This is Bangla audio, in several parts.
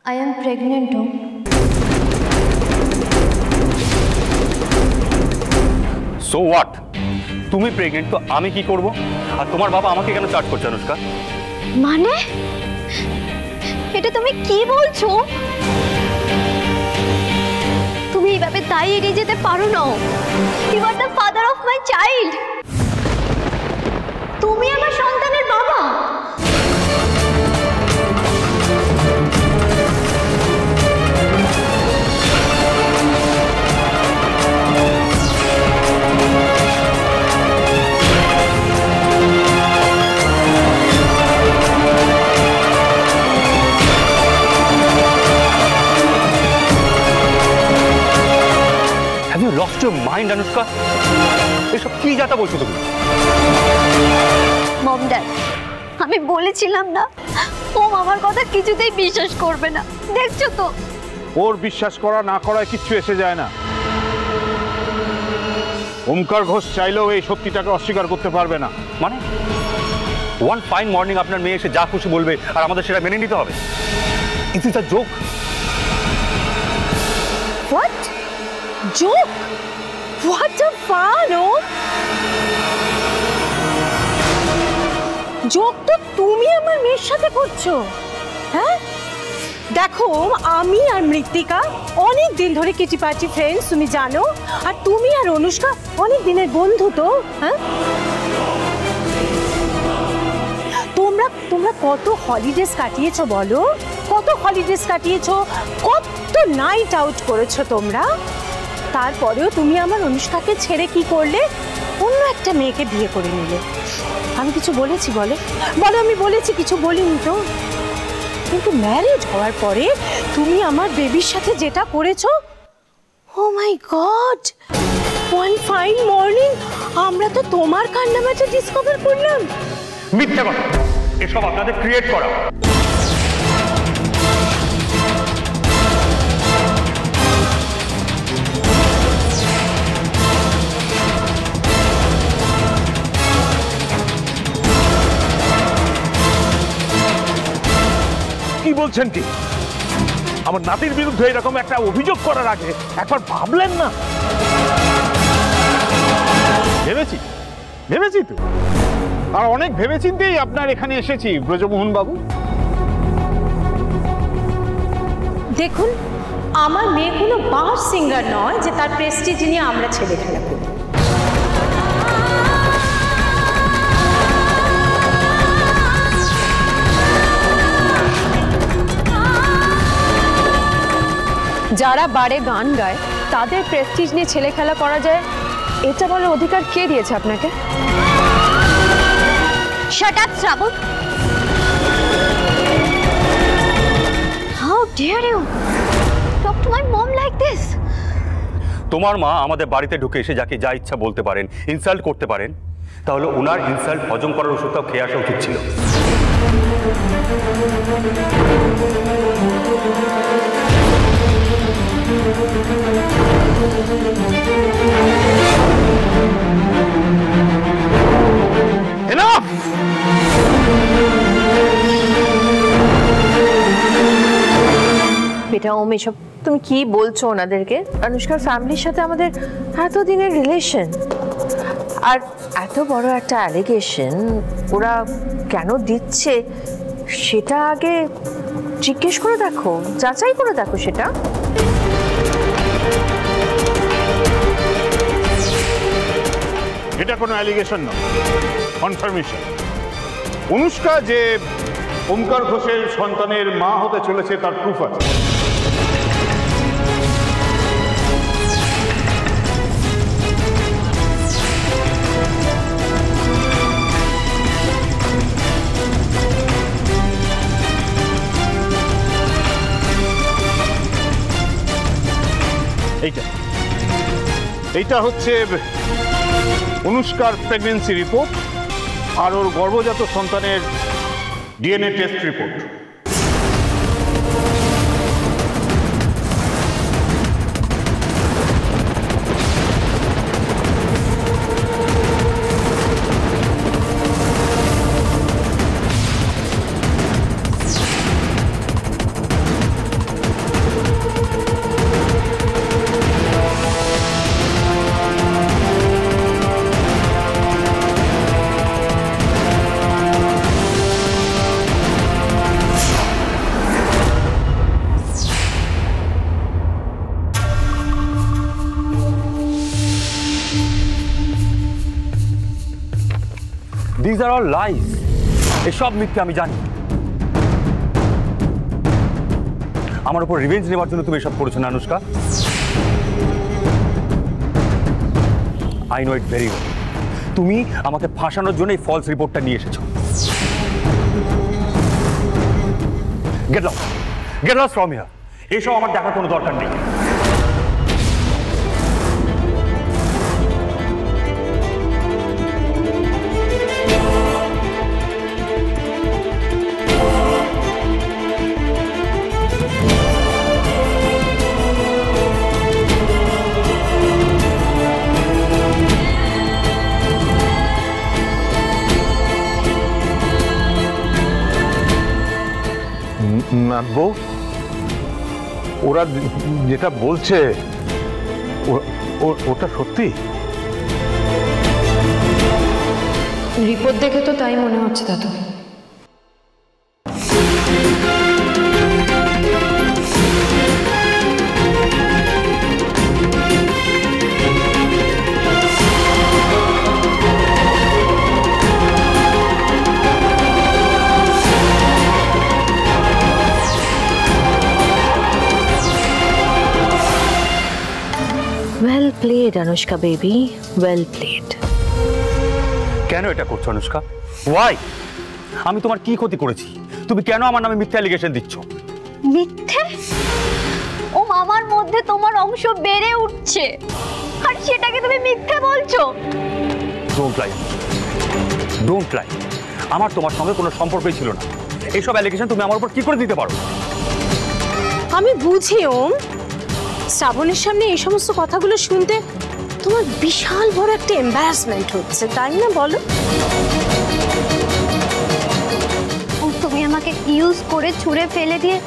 I am pregnant. So what? তুমি প্রেগনেন্ট তো আমি কি করব? আর তোমার বাবা আমাকে কেন চার্জ করছে অনুষ্কা? মানে এটা তুমি কি বলছো? তুমি এইভাবে তাই এড়িয়ে যেতে পারো না। You are the father of my child. তুমি আমার সন্তানের বাবা। Have you lost your mind, Anushka? এসব কি যাতা বলছো তুমি? মম ড্যাড, আমি বলেছিলাম না ও আমার কথা কিছুতেই বিশ্বাস করবে না। দেখছো তো ওর বিশ্বাস করা না করায় কিচ্ছু এসে যায় না। ওমকার ঘোষ চাইলেও এই সত্যিটাকে অস্বীকার করতে পারবে না। মানে ওয়ান ফাইন মর্নিং আপনার মেয়ে এসে যা খুশি বলবে আর আমাদের সেটা মেনে নিতে হবে? It is a joke. What? Joke? What a fun, oh! Joke তো তুমি আমার মেয়ের সাথে করছো, হ্যাঁ? দেখো আমি আর মৃত্তিকা অনেক দিন ধরে কিটি পার্টি ফ্রেন্ডস, তুমি জানো, আর তুমি আর অনুষ্কা অনেক দিনের বন্ধু তো, হ্যাঁ? তোমরা কত হলিডেজ কাটিয়েছো বলো? কত হলিডেজ কাটিয়েছো, কত নাইট আউট করেছো তোমরা। তারপরেও তুমি আমার অনুষ্কাকে ছেড়ে কি করলে? অন্য একটা মেয়েকে বিয়ে করে নিলে। আমি কিছু বলেছি বলো? বলো আমি বলেছি? কিছু বলিনি তো। কিন্তু ম্যারেজ হওয়ার পরে তুমি আমার বেবির সাথে যেটা করেছো, ও মাই গড, ওয়ান ফাইন মর্নিং আমরা তো তোমার কান্নামাটা ডিসকভার করলাম। মিথ্যা কথা, এসব আপনাদের ক্রিয়েট করা। কি বলছেন কি? আমার নাতির বিরুদ্ধে এরকম একটা অভিযোগ করার আগে একবার ভাবলেন না? ভেবেছি তো, আর অনেক ভেবেচিন্তেই আপনার এখানে এসেছি ব্রজমোহন বাবু। দেখুন, আমার মেয়ে কোনো বার সিঙ্গার নয় যে তার প্রেস্টিজ নিয়ে আমরা ছেলে খেলা করি। যারা বারে গান গায় তাদের প্রেস্টিজ নিয়ে ছেলে খেলা করা যায়, এটা বলার অধিকার কে দিয়েছে আপনাকে? Shut up, Shravan. How dare you talk to my mom like this? তোমার মা আমাদের বাড়িতে ঢুকে এসে যাকে যা ইচ্ছা বলতে পারেন, ইনসাল্ট করতে পারেন, তাহলে ওনার ইনসাল্ট হজম করার ওষুধটাও খেয়ে আসা উচিত ছিল। Enough! বেটা ওম, এসব তুমি কি বলছো ওনাদেরকে? অনুষ্কার ফ্যামিলির সাথে আমাদের এতদিনের রিলেশন, আর এত বড় একটা অ্যালিগেশন ওরা কেন দিচ্ছে সেটা আগে জিজ্ঞেস করে দেখো, যাচাই করে দেখো সেটা। এটা কোনো অ্যালিগেশন নয়, কনফার্মেশন। অনুষ্কা যে ওমকার ঘোষের সন্তানের মা হতে চলেছে তার প্রুফ আছে। এইটা হচ্ছে অনুষ্কার প্রেগন্যান্সি রিপোর্ট আর ওর গর্ভজাত সন্তানের DNA test report. This are all lies. এসব মিথ্যে আমি জানি। আমার উপর রিভেঞ্জ নেওয়ার জন্য তুমি এসব করেছো না Anushka? I know it very well. তুমি আমাকে ফাঁসানোর জন্য এই ফলস রিপোর্টটা নিয়ে এসেছো। Get lost from here. এসব আমার দেখার কোনো দরকার নেই। নাথবউ, ওরা যেটা বলছে ওটা সত্যি? রিপোর্ট দেখে তো তাই মনে হচ্ছে দাদু। Well played Anushka baby, well played. কেন এটা করছো অনুষ্কা? ওয়াই? আমি তোমার কি ক্ষতি করেছি? তুমি কেন আমার নামে মিথ্যা অ্যালিগেশন দিচ্ছ? মিথ্যে? ও মামার মধ্যে তোমার অংশ বেড়ে উঠছে আর সেটাকে তুমি মিথ্যে বলছো? Don't lie, don't lie. আমার তোমার সঙ্গে কোনো সম্পর্কই ছিল না। এইসব অ্যালিগেশন তুমি আমার উপর কি করে দিতে পারো? আমি বুঝি ওম, শ্রাবণের সামনে এই সমস্ত কথাগুলো শুনতে তোমার বিশাল বড় একটা এম্বারাসমেন্ট হচ্ছে, তাই না বলো? তুমি আমাকে ইউজ করে ছুঁড়ে ফেলে দিয়ে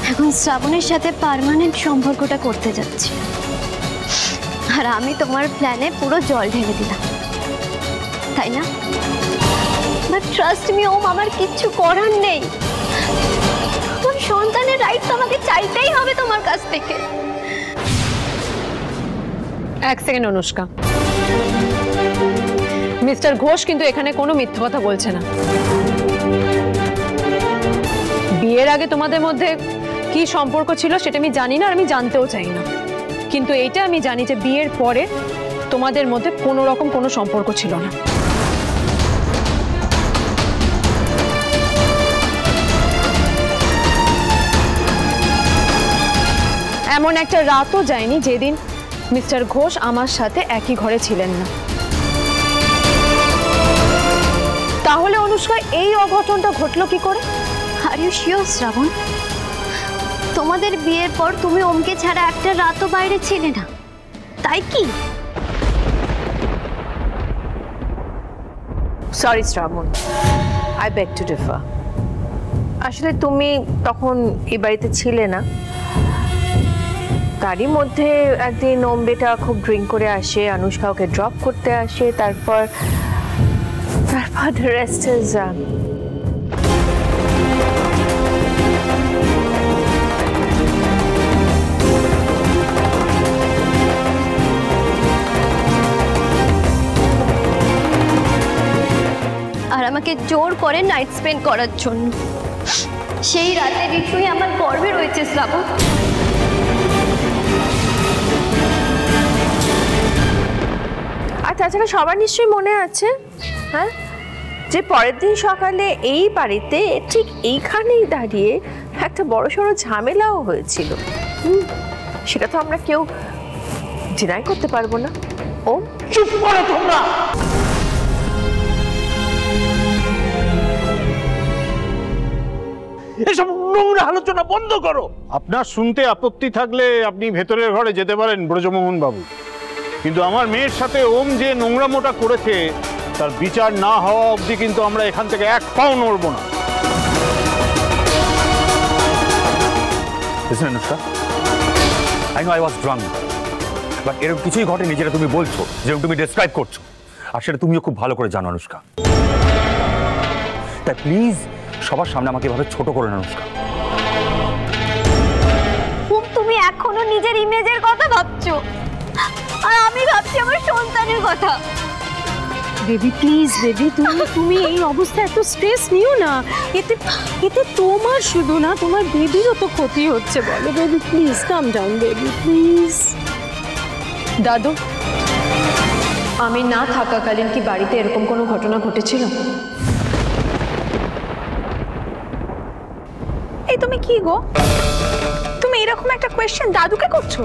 এখন শ্রাবণের সাথে পার্মানেন্ট সম্পর্কটা করতে যাচ্ছি, আর আমি তোমার প্ল্যানে পুরো জল ঢেলে দিলাম, তাই না? বাট ট্রাস্ট মি ওম, আমার কিচ্ছু করার নেই। তোমার সন্তানের রাইট তো আমাকে চাইতেই হবে তোমার কাছ থেকে। এক সেকেন্ড অনুষ্কা, মিস্টার ঘোষ কিন্তু এখানে কোনো মিথ্যা কথা বলছে না। বিয়ের আগে তোমাদের মধ্যে কি সম্পর্ক ছিল সেটা আমি জানি না, আর আমি জানতেও চাই না। কিন্তু এইটা আমি জানি যে বিয়ের পরে তোমাদের মধ্যে কোনো রকম কোনো সম্পর্ক ছিল না। এমন একটা রাতও যায়নি যেদিন মিস্টার ঘোষ আমার সাথে একই ঘরে ছিলেন না। তাহলে অনুষ্কা এই অঘটনটা ঘটলো কি করে? আর ইউ শিওর শ্রাবণ, তোমাদের বিয়ের পর তুমি ওমকে ছাড়া একটা রাতও বাইরে ছিলে না, তাই কি? Sorry Shraban, I beg to differ. আসলে তুমি তখন এই বাড়িতে ছিলে না। তারই মধ্যে একদিন ওমবেটা খুব ড্রিঙ্ক করে আসে, অনুষ্কা ওকে ড্রপ করতে আসে, তারপর the rest is আর আমাকে জোর করে নাইট স্পেন্ড করার জন্য। সেই রাতের ইস্যুই আমার গর্বে রয়েছে শ্রাবণ। আর তাছাড়া সবার নিশ্চয়ই মনে আছে, হ্যাঁ, যে পরের দিন সকালে এই বাড়িতে ঠিক এইখানেই দাঁড়িয়ে একটা বড়সড় ঝামেলাও হয়েছিল। সেটা তো আমরা কেউ ডিনাই করতে পারবো না। ও চুপ করো তোমরা। এসব নোংরা আলোচনা বন্ধ করো। আপনার শুনতে আপত্তি থাকলে আপনি ভেতরের ঘরে যেতে পারেন ব্রজমোহন বাবু, কিন্তু আমার মেয়ের সাথে ওম যে নোংরামোটা করেছে তার বিচার না হওয়া অবধি কিন্তু আমরা এখান থেকে এক পাও নড়ব না। Listen, Anushka, I know I was drunk, but এরকম কিছুই ঘটেনি যেটা তুমি বলছো, যেরকম তুমি ডেসক্রাইব করছো, আর সেটা তুমিও খুব ভালো করে জানো অনুষ্কা। তাই প্লিজ সবার সামনে আমাকে এভাবে ছোট করে না অনুষ্কা। তুমি এখনো নিজের ইমেজের কথা ভাবছো, আর আমি ভাবছি আমার সন্তানের কথা। বেবি প্লিজ বেবি, তুমি এই অবস্থায় এত স্ট্রেস নিও না। এতে এতে তোমার শুধু না, তোমার বেবিরও তো ক্ষতি হচ্ছে। বলো baby please calm down baby please. দাদু, আমি না থাকাকালীন কি বাড়িতে এরকম কোনো ঘটনা ঘটেছিল? এই তুমি কি গো, তুমি এরকম একটা কোয়েশ্চেন দাদুকে করছো?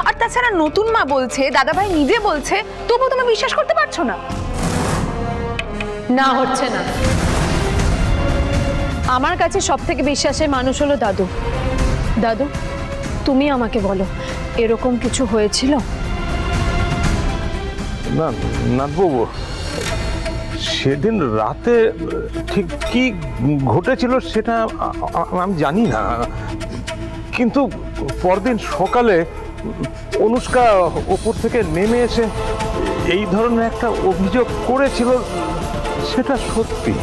আর তাছাড়া নতুন মা বলছে, দাদাভাই নিজে বলছে, তবুও তুমি বিশ্বাস করতে পারছো না? না, হচ্ছে না। আমার কাছে সব থেকে বিশ্বাসের মানুষ হলো দাদু। দাদু, তুমি আমাকে বলো, এরকম কিছু হয়েছিল? না নাথবাবু, সেদিন রাতে ঠিক কি ঘটেছিল সেটা আমি জানি না, কিন্তু পরদিন সকালে অনুষ্কা ওপর থেকে নেমে এসে এই ধরনের একটা অভিযোগ করেছিল, সেটা সত্যি।